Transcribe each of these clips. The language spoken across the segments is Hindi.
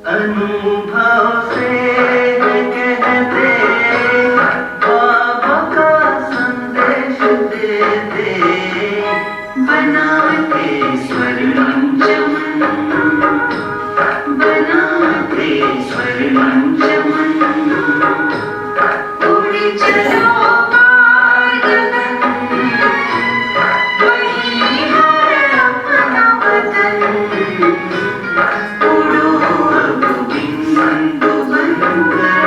अनुभव से कहते बाबा का संदेश देते बनाते स्वर्णिम चमन बनाते स्वर्णिम चमन उड़ चलो पार गगन वही है अपना वतन उड़ो अब बिंदु बनकर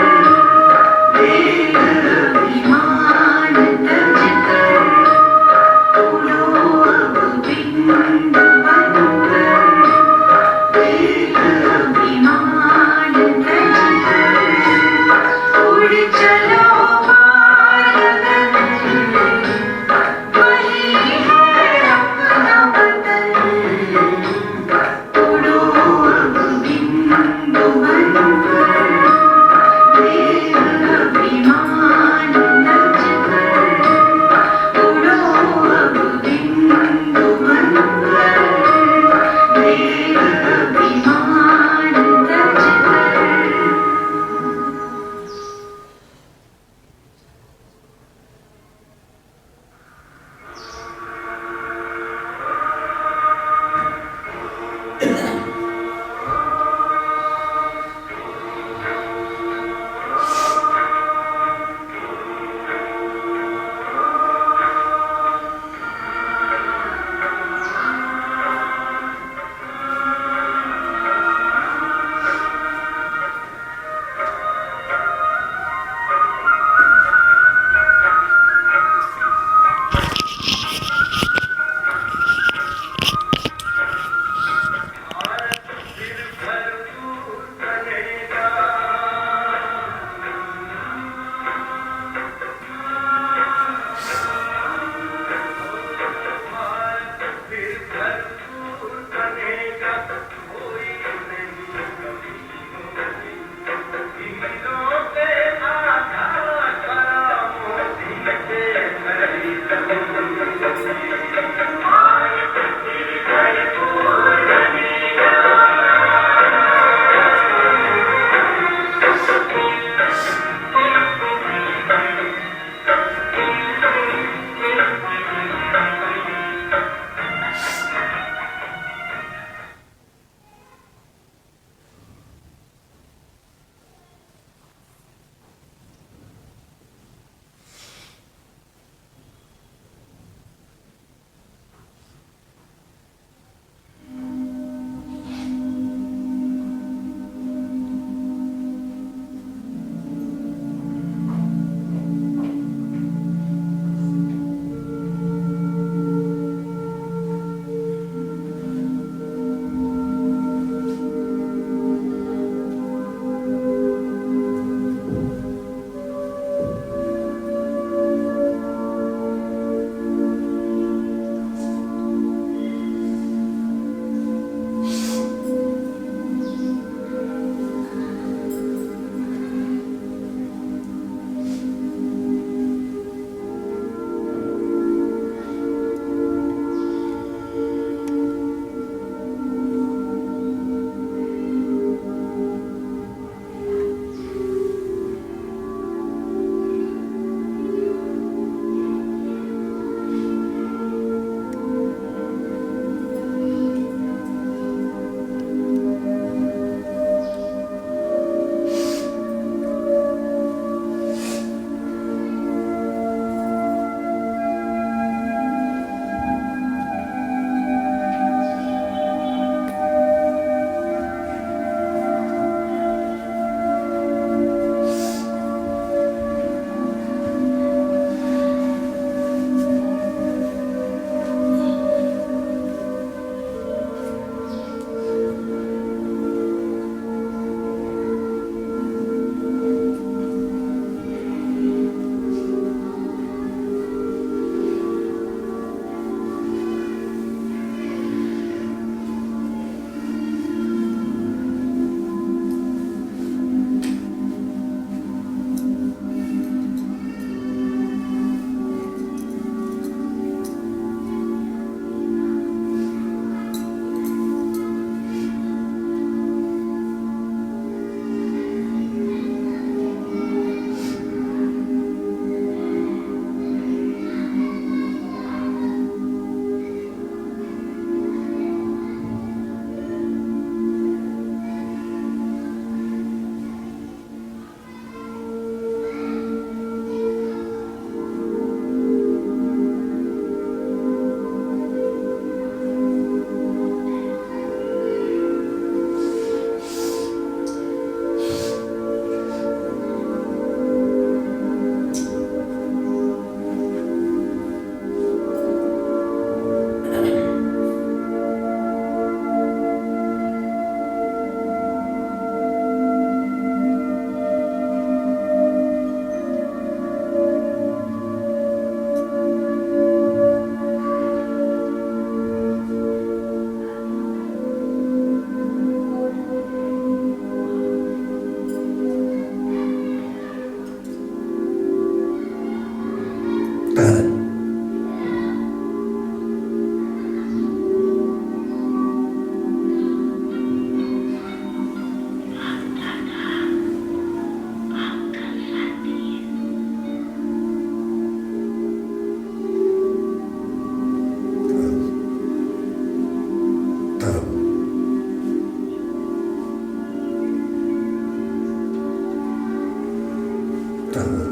हाँ।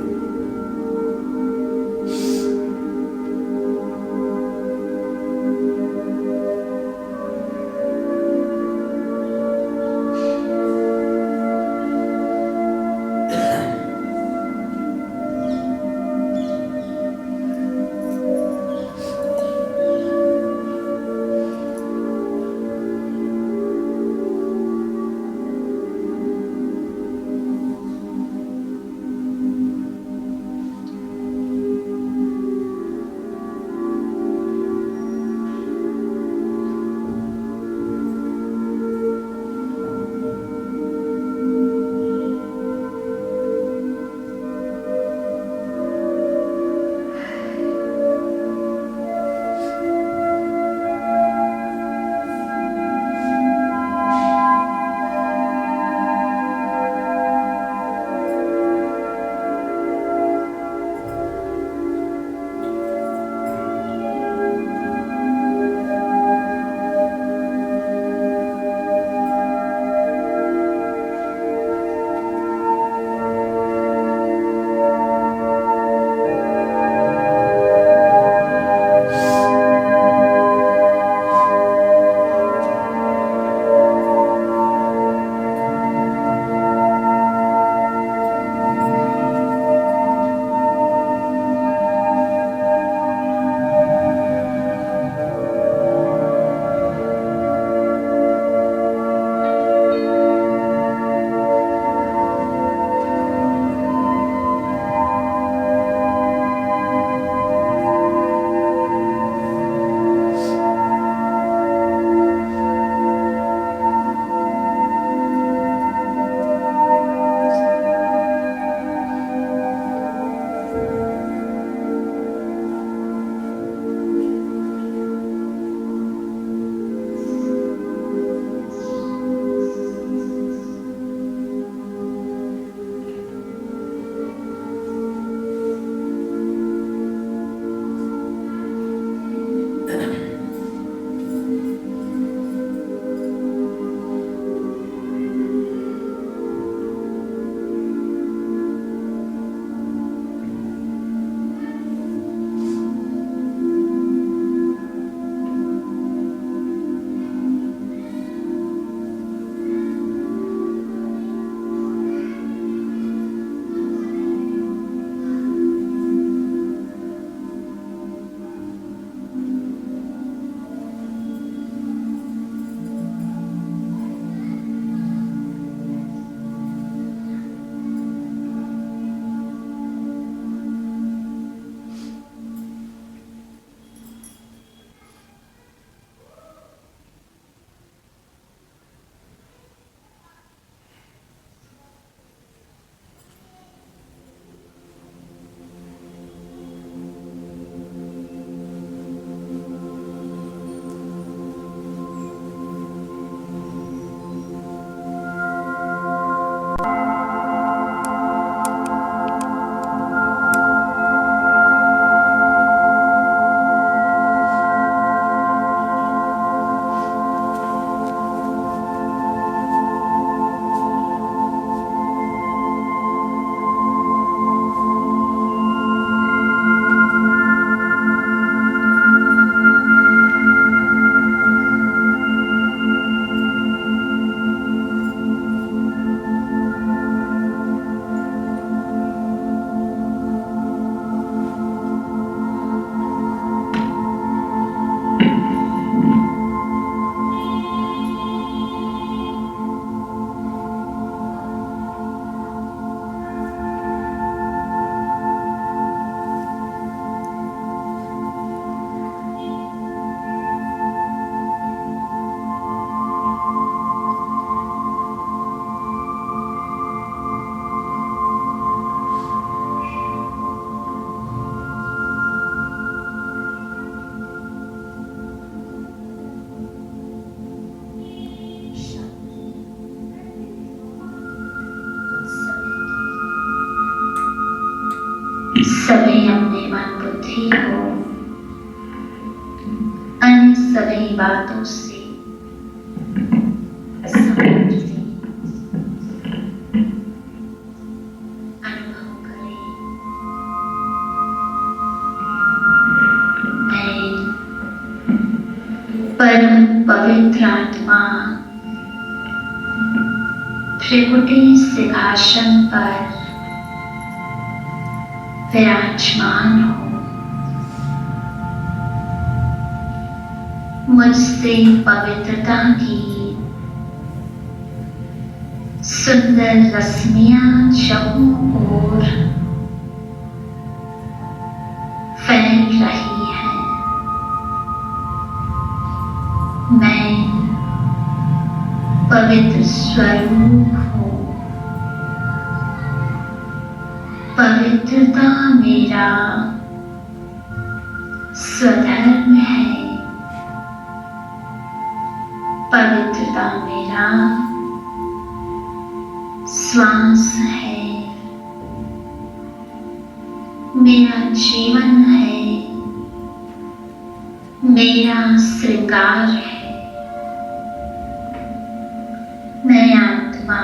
सभी अपने मन बुद्धि को अन्य सभी बातों से समझते अनुभव करें। पवित्र आत्मा त्रिकुटी सिंहासन पर विराजमान हो। मुझसे पवित्रता की सुंदर रश्मियां चारों ओर फैल रही है। मैं पवित्र स्वरूप हूँ। पवित्रता मेरा स्वधर्म है। पवित्रता मेरा श्वास है। मेरा जीवन है। मेरा श्रृंगार है। मैं आत्मा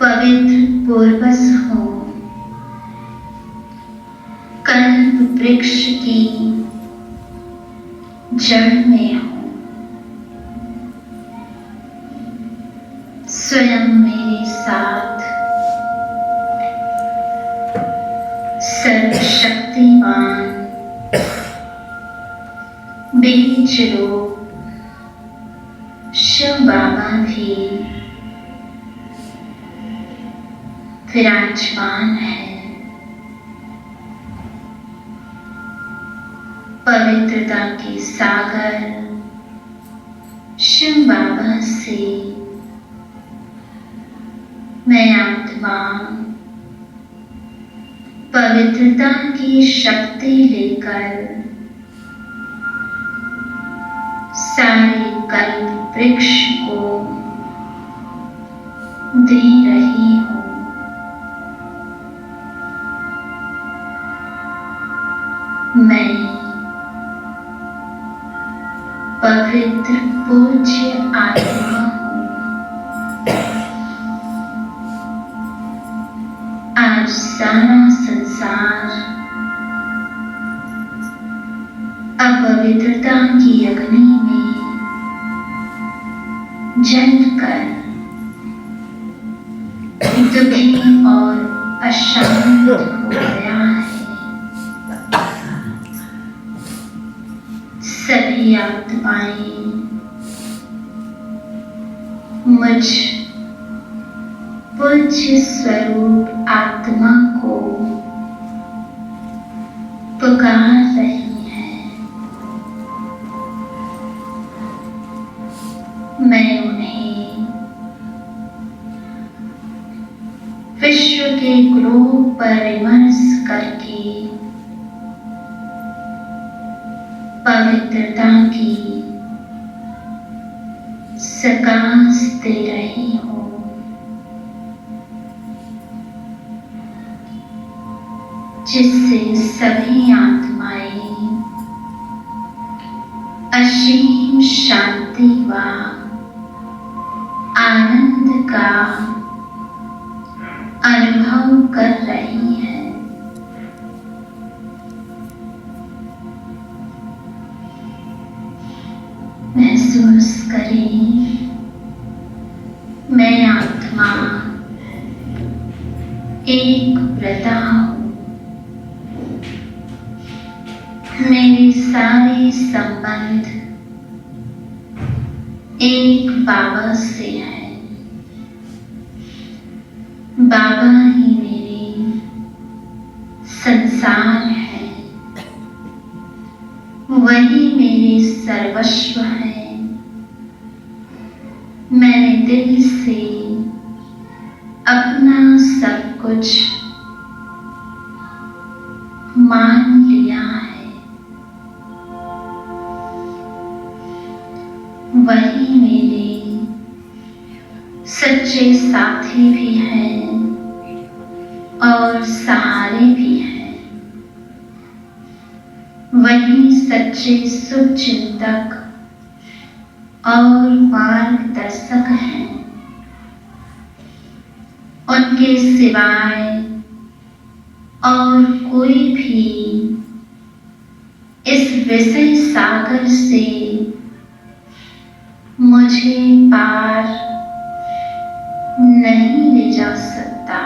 पवित्र पूर्वज हूँ। कल्प वृक्ष की जड़ में हूँ। स्वयं मेरे साथ सर्वशक्तिमान बीज रूप शिव बाबा भी विराजमान है। पवित्रता के सागर शिव बाबा से मैं आत्मा पवित्रता की शक्ति लेकर सारे कल्प वृक्ष को दे रही हूँ। मैं पवित्र पूज्य आत्मा हूँ। आज सारा संसार अपवित्रता की अग्नि में जलकर दुखी और अशांत हो गया है। सभी आत्माएं मुझ पूज्य स्वरूप आत्मा को पुकार रही है। मैं उन्हें विश्व के ग्लोब पर इमर्स करके पवित्रता की सकाश दे रही हूँ। जिससे सभी आत्माएं असीम शांति व आनंद का अनुभव कर रही हैं। महसूस करें, मैं आत्मा एक व्रता हूँ। मेरे सारे संबंध एक बाबा से है। बाबा ही मेरे संसार है। वही मेरे सर्वस्व है। मैंने दिल से अपना सब कुछ मान लिया है। वही मेरे सच्चे साथी भी हैं और सहारे भी हैं। वही सच्चे शुभचिंतक और मार्गदर्शक हैं। उनके सिवाय और कोई भी इस विषय सागर से मुझे पार नहीं ले जा सकता।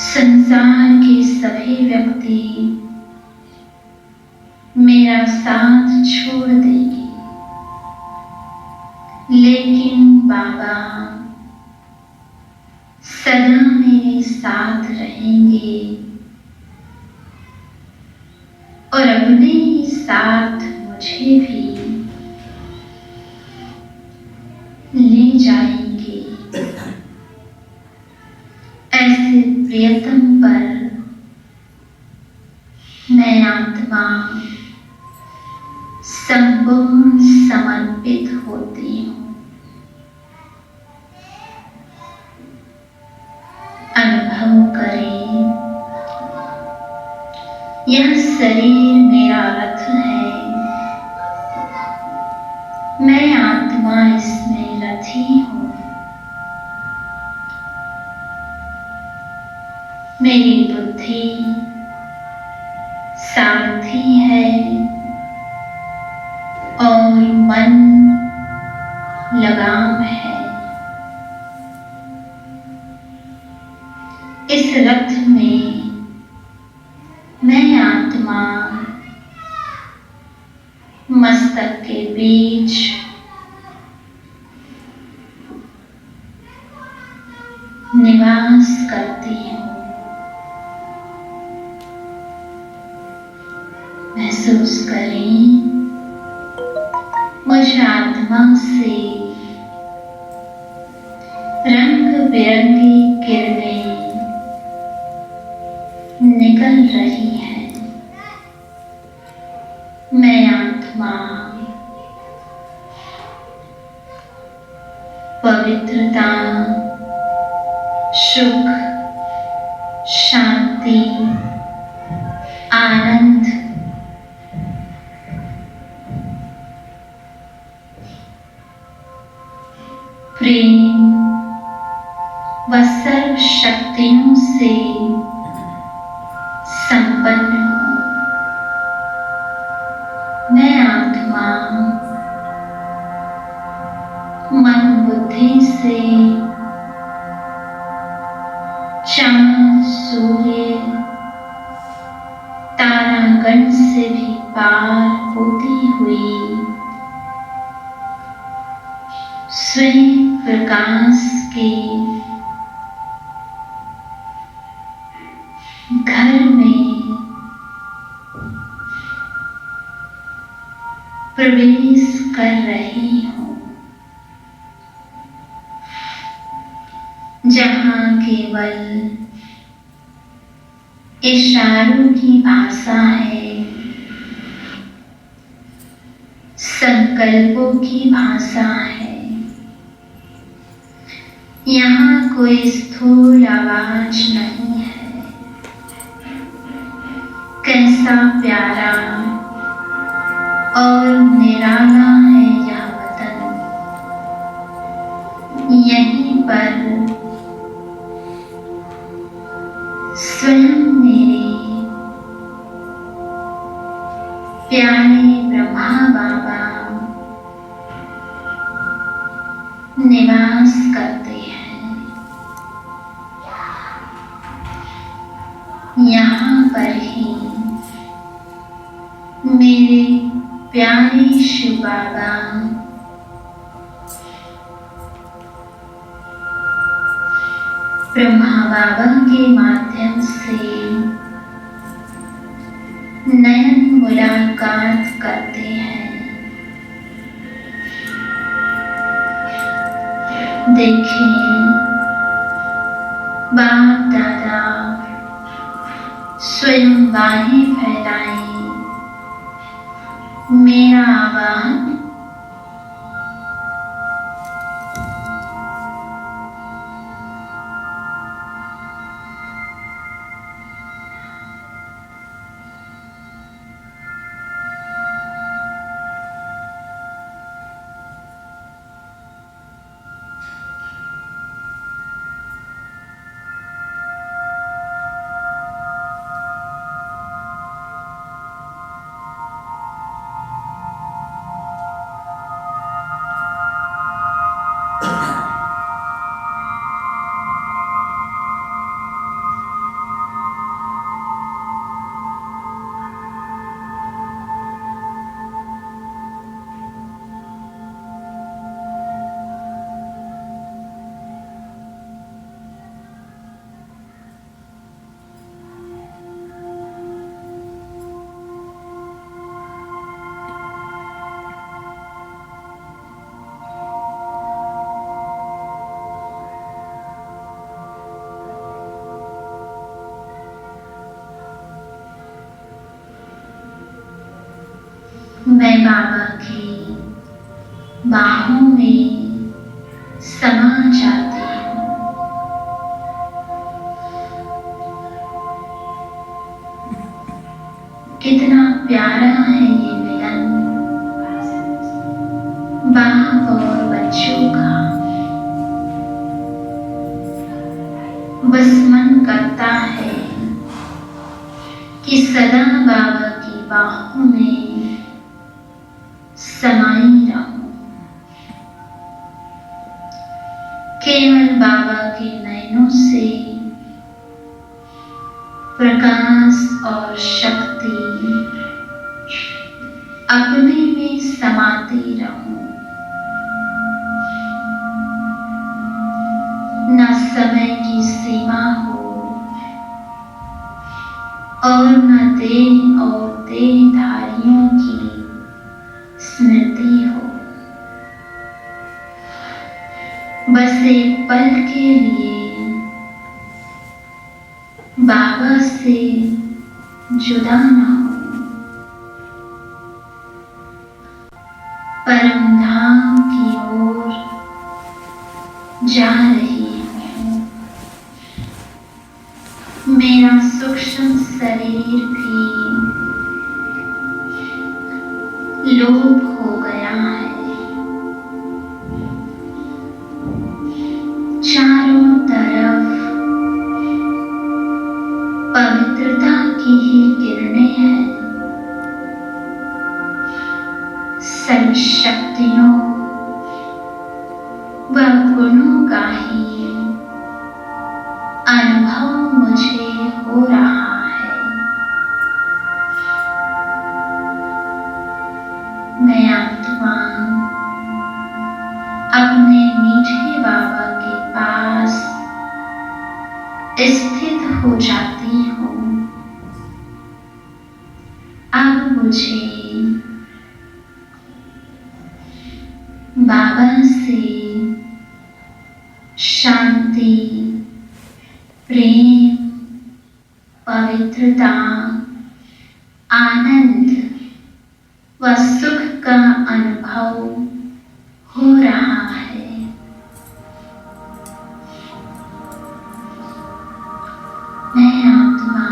संसार के सभी व्यक्ति मेरा साथ छोड़ देंगे, लेकिन बाबा सदा मेरे साथ रहेंगे और अपने ही साथ मुझे भी ले जाएंगे। ऐसे प्रियतम पर मैं आत्मा संपूर्ण समर्पित होती हूँ। अनुभव करें, यह शरीर मेरा रथ है, मैं आत्मा इसमें रथी हूँ। मेरी बुद्धि सारथी है और मन लगाम है। इस रथ में मैं आत्मा मस्तक के बीच निवास करती हूँ। महसूस करें, मुझ आत्मा से रंग बिरंगी किरणें निकल रही है। मैं आत्मा पवित्रता, सुख, शांति, आनंद, प्रेम व सर्व शक्तियों से संपन्न हूँ। मैं आत्मा मन बुद्धि से चांद, सूर्य, तारागण से भी पार होती हुई स्वयं प्रकाश के घर में प्रवेश कर रही हूँ, जहाँ केवल इशारों की भाषा है, संकल्पों की भाषा है। यहाँ कोई स्थूल आवाज नहीं है। कैसा प्यारा और निराला है यह वतन। यहीं पर स्वयं मेरे प्यारे ब्रह्मा बाबा निवास करते हैं। यहाँ पर ही मेरे प्यारे शिव बाबा ब्रह्मा बाबा के माध्यम से नयन मुलाकात करते हैं। देखें, बाप दादा स्वयं बाहें फैलाए मेरा आवाहन मैं बाबा की बाहों में समा जाती हूँ। कितना प्यारा है ये मिलन बाप और बच्चों का। बस मन करता है कि सदा बाबा की बाहों में समाई रहूं। केवल बाबा के नयनों से प्रकाश और शक्ति अपने में समाती रहूं। न समय की सीमा हो और न देह और देहधारियों की स्मृति हो। बस एक पल के लिए बाबा से जुदा न हो। परम धाम की ओर जा रही हूँ। मेरा सूक्ष्म शरीर भी लोप हो गया है। चारों तरफ पवित्रता की ही किरणें हैं। सभी शक्तियों व गुणों का ही अनुभव मुझे हो रहा है। मैं आत्मा अपने मीठे बाबा के पास स्थित हो जाती हूँ। अब मुझे बाबा से शांति, प्रेम, पवित्रता, आनंद व सुख का अनुभव हो रहा है। मैं आत्मा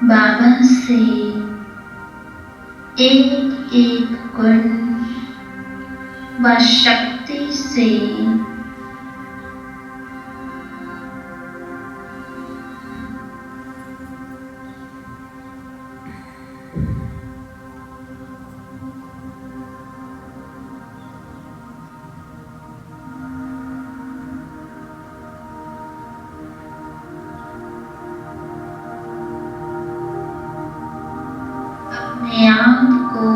बाबा से एक एक गुण व शक्ति से अपने आप को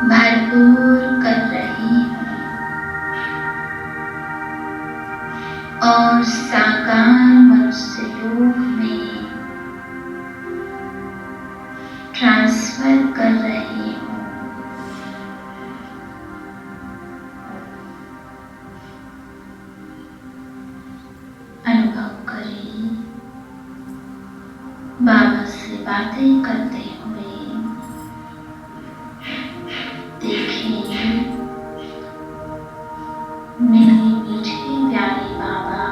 भरपूर कर रही हूँ और साकार मनुष्य योग में ट्रांसफर कर रही हूँ। अनुभव करें बाबा से बातें करते हुए। देखिए मेरे मीठे प्यारे बाबा,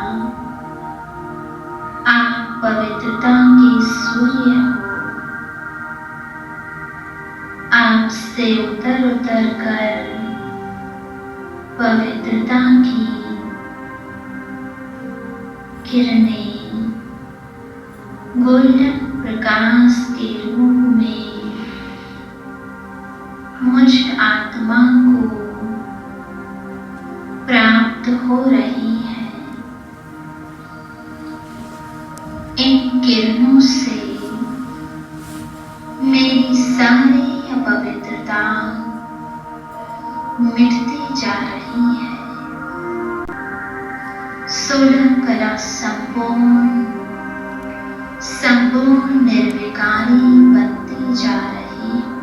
आप पवित्रता के सूर्य हो। आपसे उतर उतर कर पवित्रता की किरणें गोल्डन प्रकाश के रूप में मुझ आत्मा को प्राप्त हो रही है। इन किरणों से मेरी सारी अपवित्रता मिटती जा रही है। 16 कला संपूर्ण निर्विकारी बनती जा रही हूँ।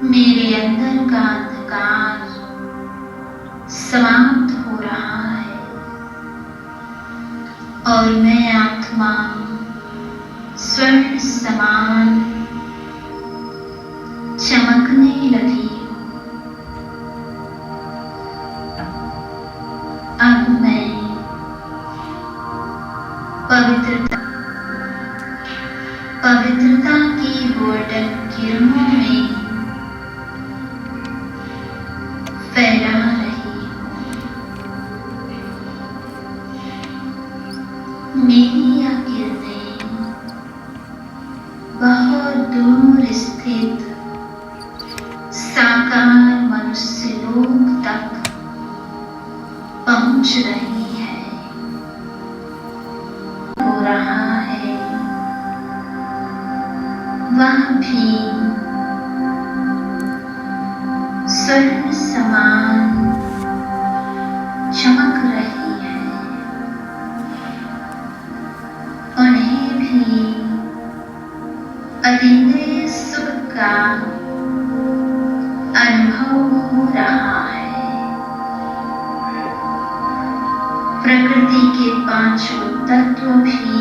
मेरे अंदर का अंधकार समाप्त हो रहा है। पवित्रता की गोल्डन किरणों में फैला रही हूँ। मेरी यह किरणें बहुत दूर स्थित साकार मनुष्य लोक तक पहुंच रही है। हो रहा है वह भी स्वर्ण समान चमक रही है। उन्हें भी अतीन्द्रिय सुख का अनुभव हो रहा है। प्रकृति के पांचों तत्व भी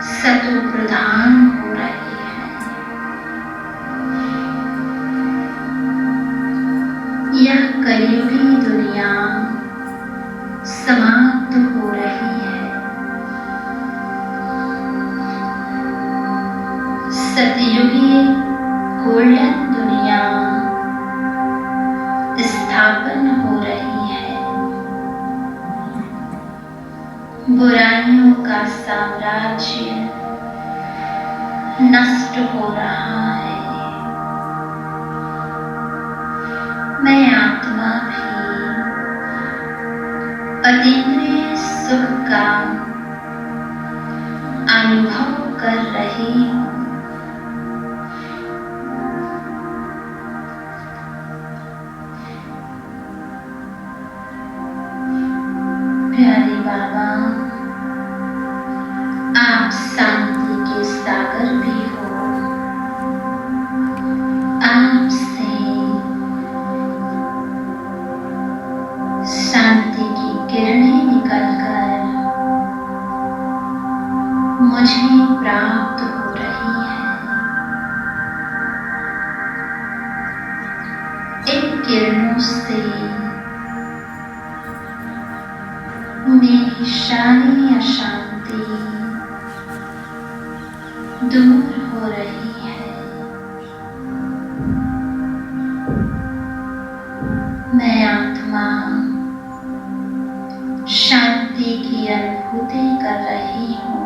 सतो प्रधान हो रहे हैं। यह कलियुगी दुनिया समाप्त हो रही है। सतयुगी गोल्डन दुनिया स्थापन हो रही है। बुराइयों का साम्राज्य नष्ट हो रहा है। मैं आत्मा भी अतीन्द्रिय सुख का अनुभव कर रही हूँ। प्यारे बाबा, आप शांति के सागर भी हो। आपसे शांति की किरणें निकलकर मुझे प्राप्त हो रही है। इन किरणों से मेरी सारी अशांति दूर हो रही है। मैं आत्मा शांति की अनुभूति कर रही हूँ।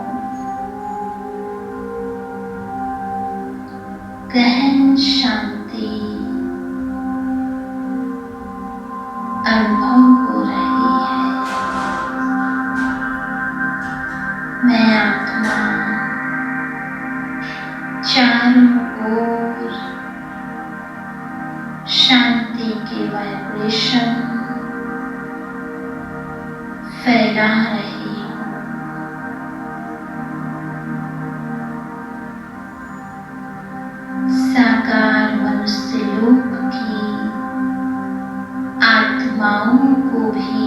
गहन शांति अनुभव हो रही है। मैं आत्मा चारों ओर शांति के वाइब्रेशन फैला रही हूँ। साकार मनुष्य लोक की आत्माओं को भी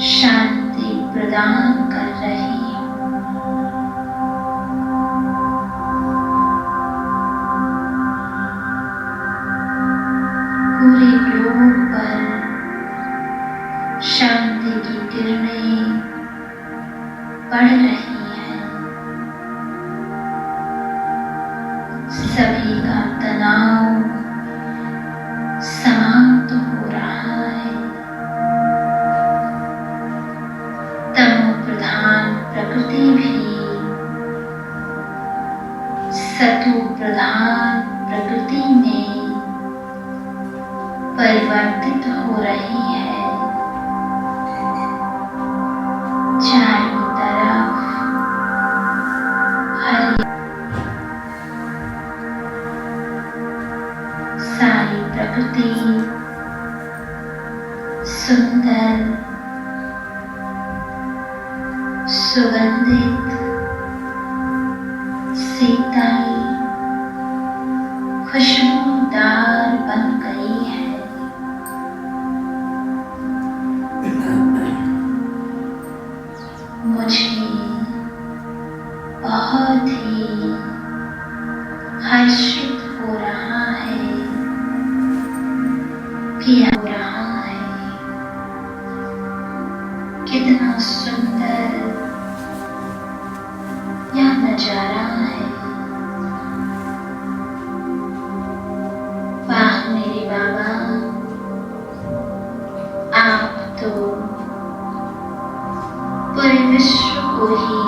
शांति प्रदान कर रही हूँ। पूरे ग्लोब पर शांति की किरणें पड़ रही हैं। सभी का तनाव समाप्त हो रहा है। तमो प्रधान प्रकृति भी सतो प्रधान प्रकृति में परिवर्तित हो रही है। चारों तरफ हरी सारी प्रकृति सुंदर सुगंधित शीतल खुशबूदार बन गई है। मुझे बहुत ही हर्षित हो रहा है कि हो रहा है। कितना सुंदर यह नजारा है। वाह मेरे बाबा, आप तो पूरे विश्व को ही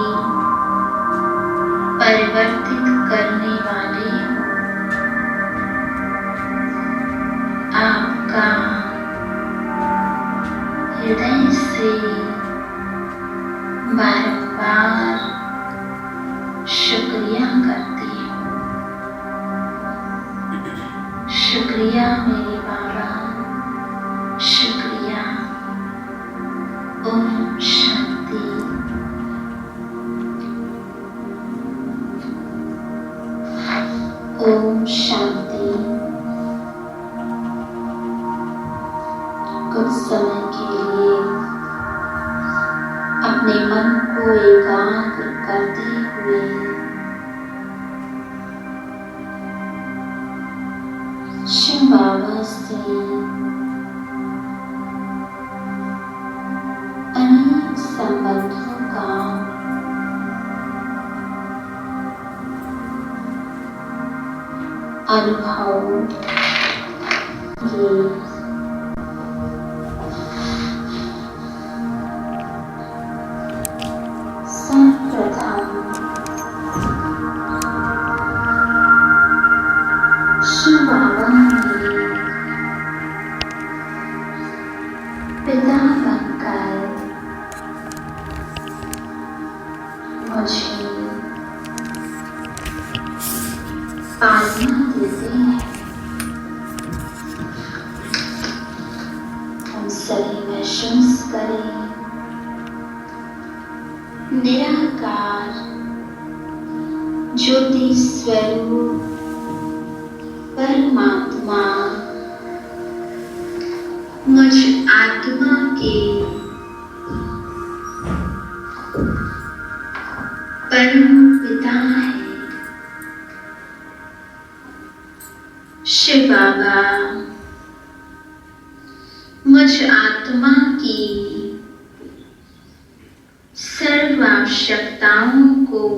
परिवर्तित करने वाले हो। आपका हृदय से बारंबार शुक्रिया करती हूँ। शुक्रिया मेरे बाबा, शुक्रिया। ओम शांति। ओम शांति। कुछ समय के लिए अपने मन को एकाग्र करते हुए शिव बाबा से अनेक संबंधों का अनुभव किए। सर्वप्रथम शिव बाबा ने पिता बनकर मुझे पालना देते हैं। हम सभी महसूस करें निराकार ज्योति स्वरूप परमात्मा मुझ आत्मा के परम पिता है। शिव बाबा मुझ आत्मा की सर्व आवश्यकताओं को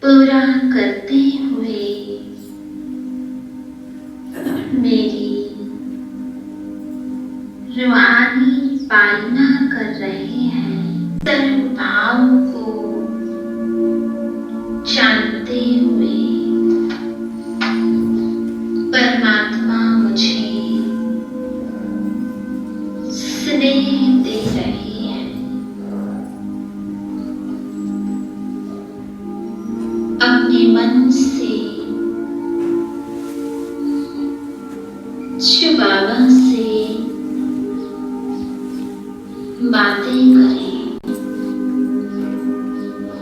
पूरा करते हुए मेरी रूहानी पालना कर रहे हैं। सर्व भाव को जानते हुए परमात्मा मुझे स्नेह दे रहे हैं। अपने मन से शिव बाबा से बातें करें।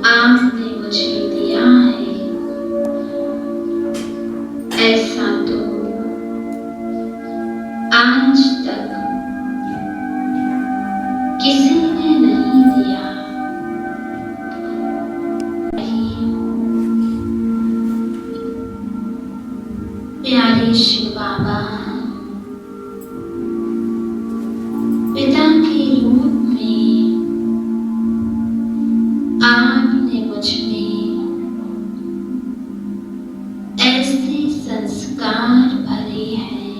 आपने मुझे दिया है, ऐसा तो आज तक किसी ने नहीं दिया। प्यारे शिव बाबा, पिता के रूप में आपने मुझ में ऐसे संस्कार भरे हैं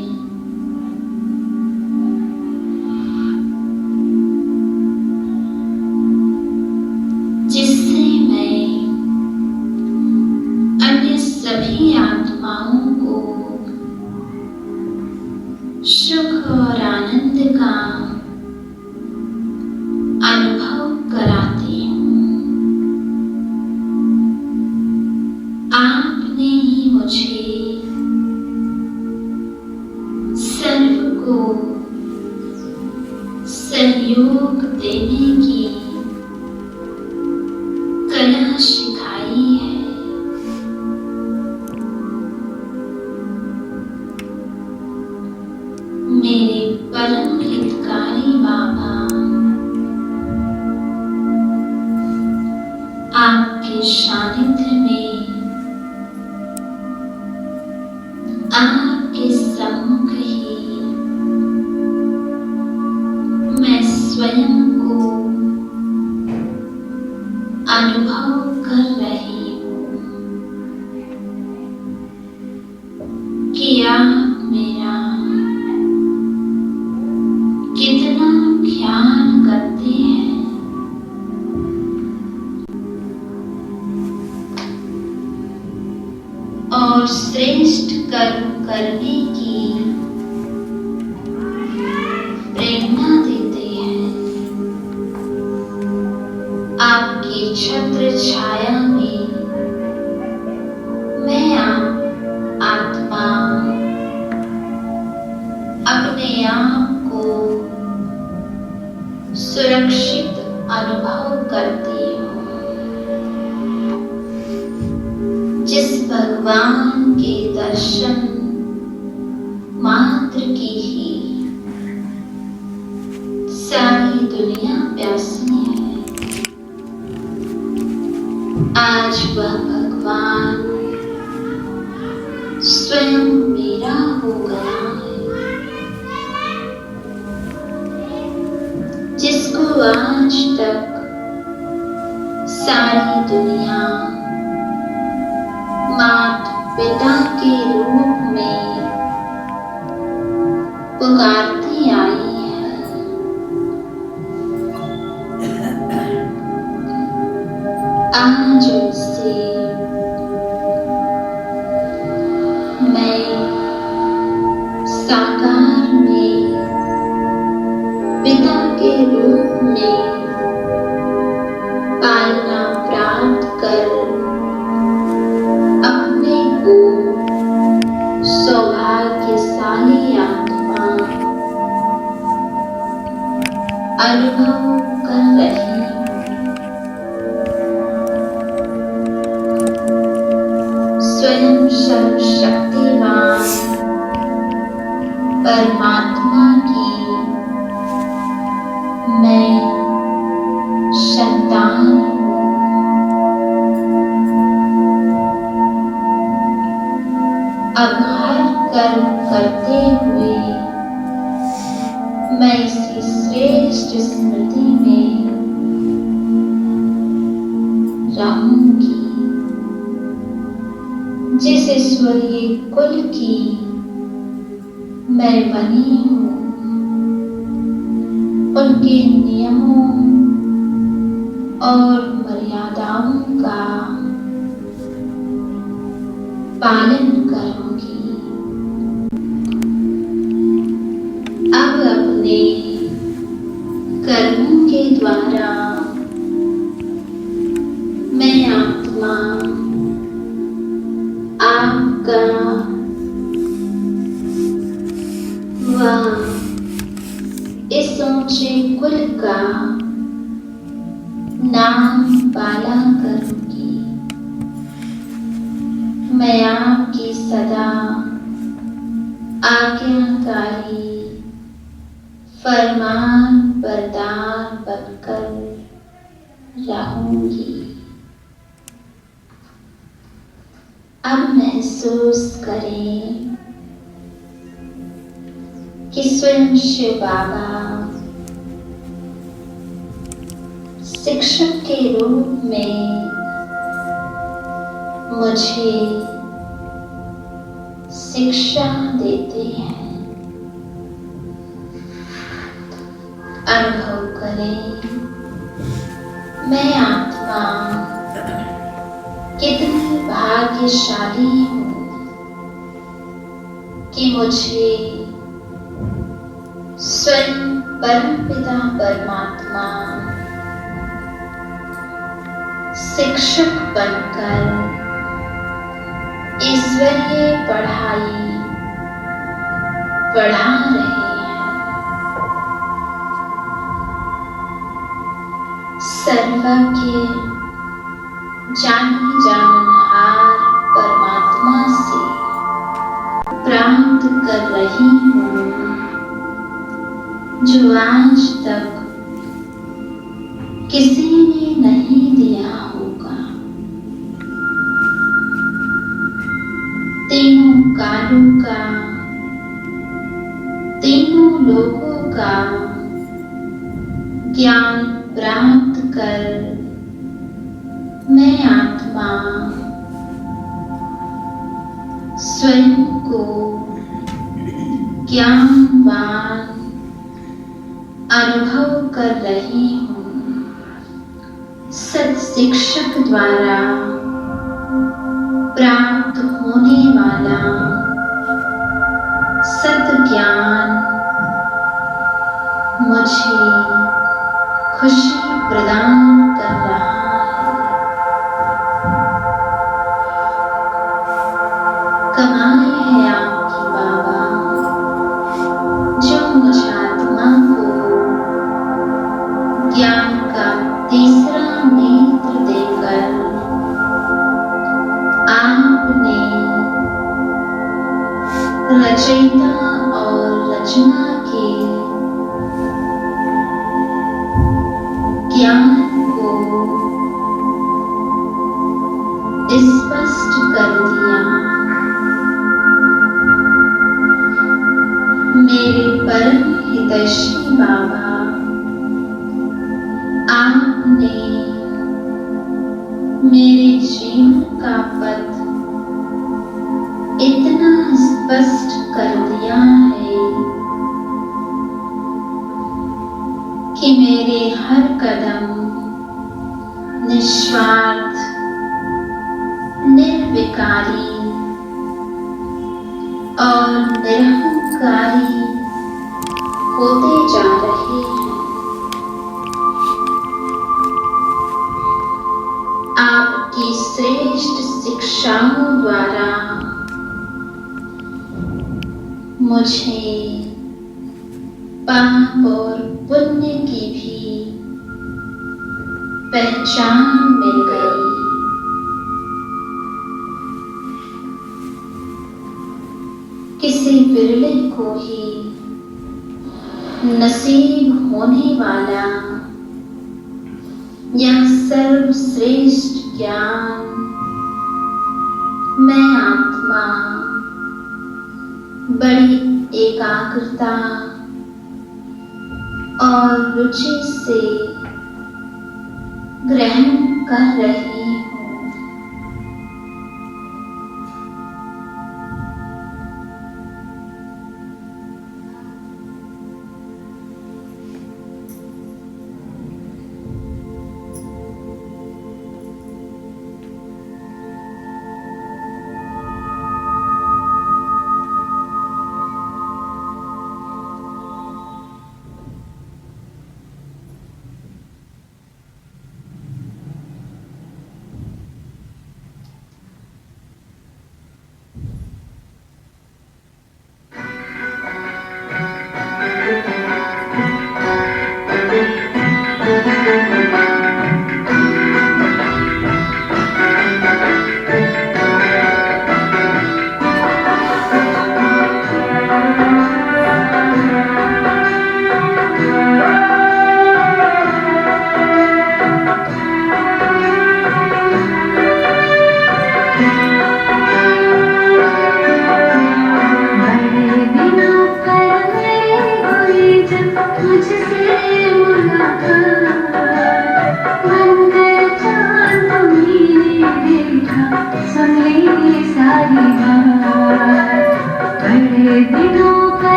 जिससे मैं अन्य सभी आत्माओं को सुख और आनंद का अनुभव कराती हूँ। आपने ही मुझे सर्व को सहयोग देने की कला सिखाई है। मेरे परम हितकारी बाबा, आपके सानिध्य में, आपके सम्मुख ही मैं स्वयं को अनुभव कर रही हूँ कि आप मेरा कितना ध्यान करते हैं। और श्रेष्ठ कर्म करने की प्रेरणा देते हैं। आपकी छत्र छाया में मैं आत्मा अपने आप को सुरक्षित अनुभव करती हूँ। जिस भगवान के दर्शन मात्र की ही सारी दुनिया प्यासी है। आज वह भगवान स्वयं मेरा हो गया है, जिसको आज तक सारी दुनिया माता पिता के रूप में पुकारती आई है। आज उससे मैं साकार में पिता के रूप में पालना प्राप्त कर अपने को सौभाग्यशाली आत्मा अनुभव कर रही हूँ। स्वयं सर्वशक्तिवान परमात्मा की मैं संतान हूँ। अब हर कर्म करते हुए मैं इसी श्रेष्ठ स्मृति में रहूंगी, जिस ईश्वरीय कुल की मैं बनी हूँ। उनके नियमों और मर्यादाओं का पालन करूंगी। अब अपने कर्मों के द्वारा मैं आत्मा आपका व इस ऊंचे कुल का नाम पाला करूंगी। मैं आपकी सदा आज्ञाकारी फरमान बरदार बनकर रहूंगी। अब महसूस करें कि स्वयं शिव बाबा शिक्षक के रूप में मुझे शिक्षा देते हैं। अनुभव करें मैं आत्मा कितनी भाग्यशाली हूँ कि मुझे स्वयं परमपिता परमात्मा शिक्षक बनकर ईश्वरीय पढ़ाई पढ़ा रहे हैं। सर्वज्ञ जाने जानहार परमात्मा से प्राप्त कर रही हूँ, जो आज तक किसी ने नहीं दिया होगा। तीनों कालों का, तीनों लोगों का ज्ञान प्राप्त कर मैं आत्मा स्वयं को ज्ञानवान अनुभव कर रही हूँ। सत शिक्षक द्वारा प्राप्त होने वाला सत ज्ञान मुझे खुशी प्रदान कर रहा है। कमाल है आपकी बाबा, जो मुझ आत्मा को ज्ञान का तीसरा नेत्र देकर आपने रचयिता और रचना के ज्ञान को स्पष्ट कर दिया। मेरे परम हितैषी बाबा, आपने मेरे जीवन का पथ इतना स्पष्ट कर दिया है कि मेरे हर कदम निस्वार्थ, निर्विकारी और निरहंकारी होते जा रहे हैं। आपकी श्रेष्ठ शिक्षाओं द्वारा मुझे पाप और पुण्य की भी पहचान मिल गई। किसी विरले को ही नसीब होने वाला यह सर्वश्रेष्ठ ज्ञान मैं आत्मा बड़ी एकाग्रता और रुचि से ग्रहण कर रही हूँ।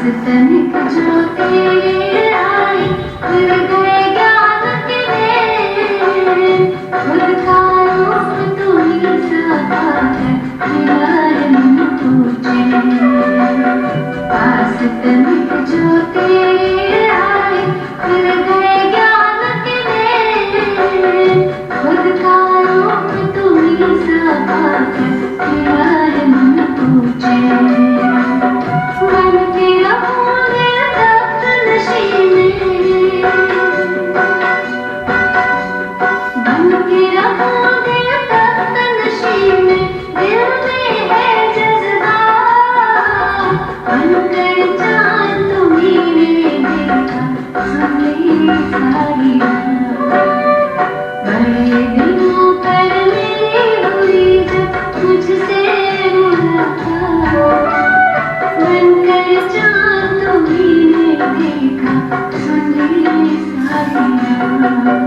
तनिक जो तेरे आए खुल गए ज्ञान के वेद खुद का रूप तू ही साकार मिला है मन को चैन पास तनिक जो तेरे आए खुल गए ज्ञान के वेद खुद का रूप तू ही साकार मिला है मन को चैन बन के रहूंगे तख्त नशीन बन के रहूंगे तख्त नशीन दिल में है जज्बा बनकर चांद तुम्हें देखा सुन ली सारी बड़े दिनों पर मेरी हुई जब मुझसे मुलाकात बनकर चांद तुम्हें देखा सुन ली सारी